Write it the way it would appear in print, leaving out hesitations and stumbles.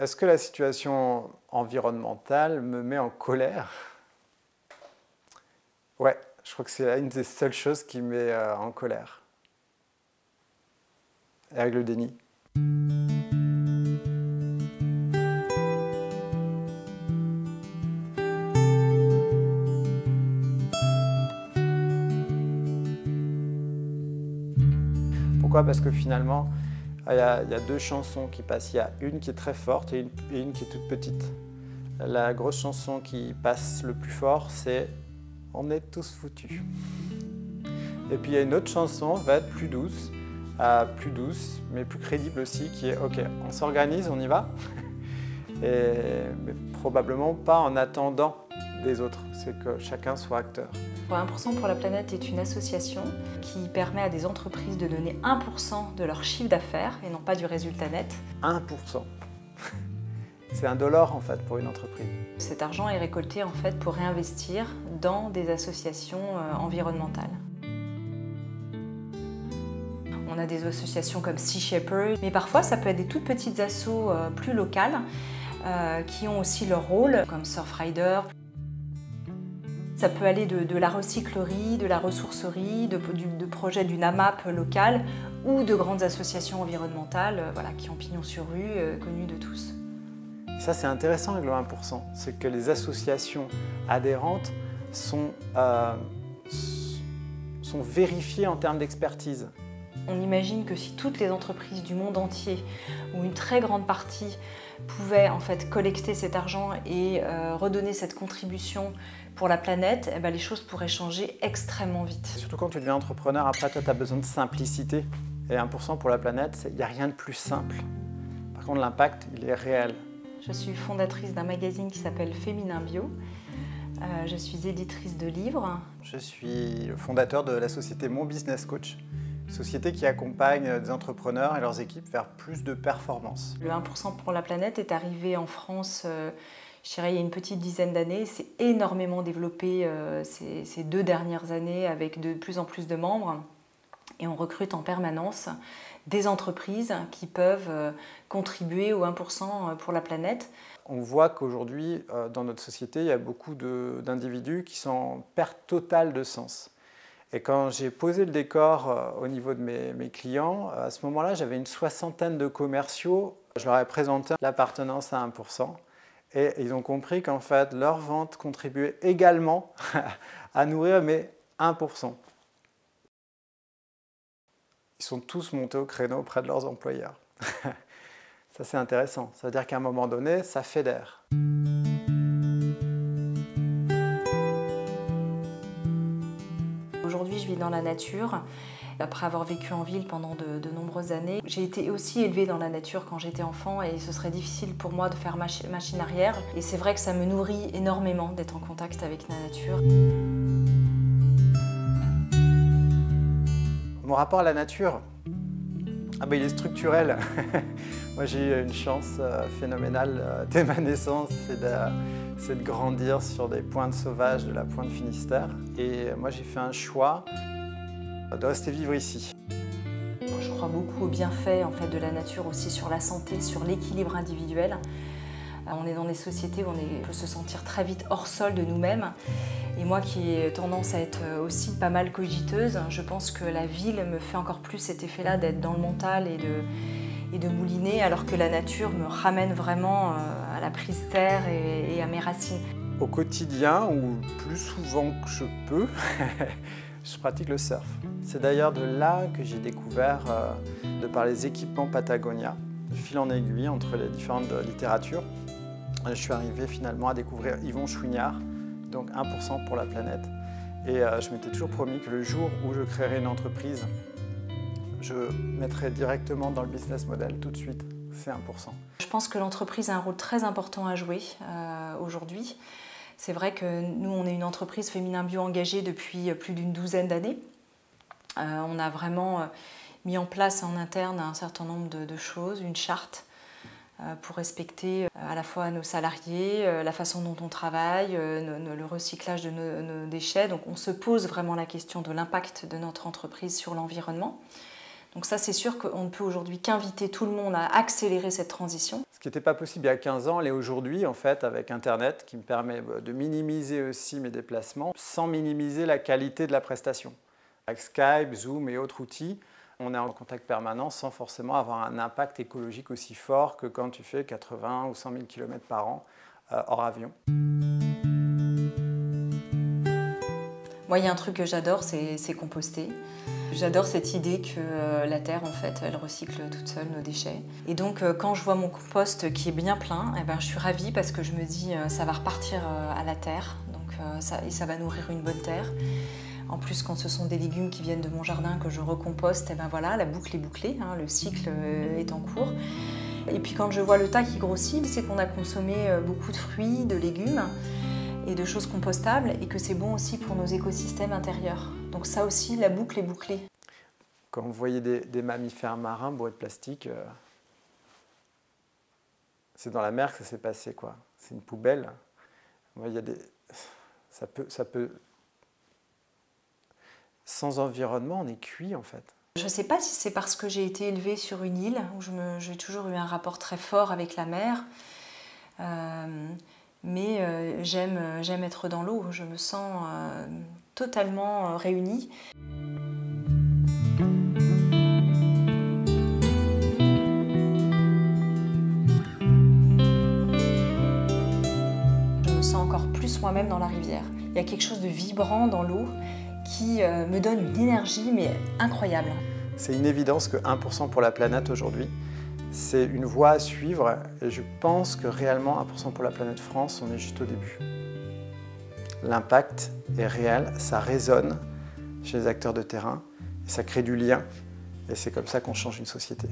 Est-ce que la situation environnementale me met en colère? Ouais, je crois que c'est une des seules choses qui me met en colère. Et avec le déni. Pourquoi? Parce que finalement, il y a deux chansons qui passent. Il y a une qui est très forte et une qui est toute petite. La grosse chanson qui passe le plus fort, c'est « On est tous foutus ». Et puis il y a une autre chanson, va être plus douce, mais plus crédible aussi, qui est « Ok, on s'organise, on y va ». Mais probablement pas en attendant des autres, c'est que chacun soit acteur. 1% pour la planète est une association qui permet à des entreprises de donner 1% de leur chiffre d'affaires et non pas du résultat net. 1%. C'est $1 en fait pour une entreprise. Cet argent est récolté en fait pour réinvestir dans des associations environnementales. On a des associations comme Sea Shepherd, mais parfois ça peut être des toutes petites assos plus locales qui ont aussi leur rôle, comme Surfrider. Ça peut aller de la recyclerie, de la ressourcerie, de projets d'une AMAP locale ou de grandes associations environnementales qui ont pignon sur rue, connues de tous. Ça c'est intéressant avec le 1%, c'est que les associations adhérentes sont vérifiées en termes d'expertise. On imagine que si toutes les entreprises du monde entier, ou une très grande partie, pouvaient en fait collecter cet argent et redonner cette contribution pour la planète, les choses pourraient changer extrêmement vite. Surtout quand tu deviens entrepreneur, après toi tu as besoin de simplicité. Et 1% pour la planète, il n'y a rien de plus simple. Par contre l'impact, il est réel. Je suis fondatrice d'un magazine qui s'appelle Féminin Bio. Je suis éditrice de livres. Je suis le fondateur de la société Mon Business Coach, société qui accompagne des entrepreneurs et leurs équipes vers plus de performance. Le 1% pour la planète est arrivé en France, je dirais, il y a une petite dizaine d'années. C'est énormément développé ces 2 dernières années avec de plus en plus de membres. Et on recrute en permanence des entreprises qui peuvent contribuer au 1% pour la planète. On voit qu'aujourd'hui, dans notre société, il y a beaucoup d'individus qui sont en perte totale de sens. Et quand j'ai posé le décor au niveau de mes clients, à ce moment-là, j'avais une 60aine de commerciaux. Je leur ai présenté l'appartenance à 1%. Et ils ont compris qu'en fait, leur vente contribuait également à nourrir mes 1%. Ils sont tous montés au créneau auprès de leurs employeurs. Ça, c'est intéressant. Ça veut dire qu'à un moment donné, ça fédère. Aujourd'hui, je vis dans la nature. Après avoir vécu en ville pendant de nombreuses années, j'ai été aussi élevée dans la nature quand j'étais enfant et ce serait difficile pour moi de faire machine arrière. Et c'est vrai que ça me nourrit énormément d'être en contact avec la nature. Mon rapport à la nature, il est structurel. Moi, j'ai eu une chance phénoménale dès ma naissance, c'est de grandir sur des pointes sauvages de la pointe Finistère. Et moi, j'ai fait un choix de rester vivre ici. Je crois beaucoup aux bienfaits en fait, de la nature aussi sur la santé, sur l'équilibre individuel. On est dans des sociétés où on peut se sentir très vite hors sol de nous-mêmes. Et moi qui ai tendance à être aussi pas mal cogiteuse, je pense que la ville me fait encore plus cet effet-là d'être dans le mental et de mouliner, alors que la nature me ramène vraiment à la prise terre et à mes racines. Au quotidien, ou plus souvent que je peux, je pratique le surf. C'est d'ailleurs de là que j'ai découvert, de par les équipements Patagonia, de fil en aiguille entre les différentes littératures. Je suis arrivé finalement à découvrir Yvon Chouinard, donc 1% pour la planète. Et je m'étais toujours promis que le jour où je créerai une entreprise, je mettrai directement dans le business model tout de suite, c'est 1%. Je pense que l'entreprise a un rôle très important à jouer aujourd'hui. C'est vrai que nous, on est une entreprise Féminin Bio engagée depuis plus d'une douzaine d'années. On a vraiment mis en place en interne un certain nombre de choses, une charte pour respecter à la fois nos salariés, la façon dont on travaille, le recyclage de nos déchets. Donc on se pose vraiment la question de l'impact de notre entreprise sur l'environnement. Donc ça, c'est sûr qu'on ne peut aujourd'hui qu'inviter tout le monde à accélérer cette transition. Ce qui n'était pas possible il y a 15 ans, l'est aujourd'hui, en fait, avec Internet, qui me permet de minimiser aussi mes déplacements, sans minimiser la qualité de la prestation. Avec Skype, Zoom et autres outils, on est en contact permanent sans forcément avoir un impact écologique aussi fort que quand tu fais 80 ou 100 000 km par an hors avion. Moi, il y a un truc que j'adore, c'est composter. J'adore cette idée que la terre, en fait, elle recycle toute seule nos déchets. Et donc, quand je vois mon compost qui est bien plein, eh ben, je suis ravie parce que je me dis ça va repartir à la terre, donc, ça va nourrir une bonne terre. En plus, quand ce sont des légumes qui viennent de mon jardin que je recomposte, eh ben voilà, la boucle est bouclée, hein, le cycle est en cours. Et puis quand je vois le tas qui grossit, c'est qu'on a consommé beaucoup de fruits, de légumes et de choses compostables et que c'est bon aussi pour nos écosystèmes intérieurs. Donc ça aussi, la boucle est bouclée. Quand vous voyez des mammifères marins bourrés de plastique, c'est dans la mer que ça s'est passé, quoi. C'est une poubelle. Il y a ça peut... Sans environnement, on est cuit, en fait. Je ne sais pas si c'est parce que j'ai été élevée sur une île où j'ai toujours eu un rapport très fort avec la mer. Mais j'aime être dans l'eau, je me sens totalement réunie. Je me sens encore plus moi-même dans la rivière. Il y a quelque chose de vibrant dans l'eau qui me donne une énergie mais incroyable. C'est une évidence que 1% pour la planète aujourd'hui, c'est une voie à suivre et je pense que réellement 1% pour la planète France, on est juste au début. L'impact est réel, ça résonne chez les acteurs de terrain, ça crée du lien et c'est comme ça qu'on change une société.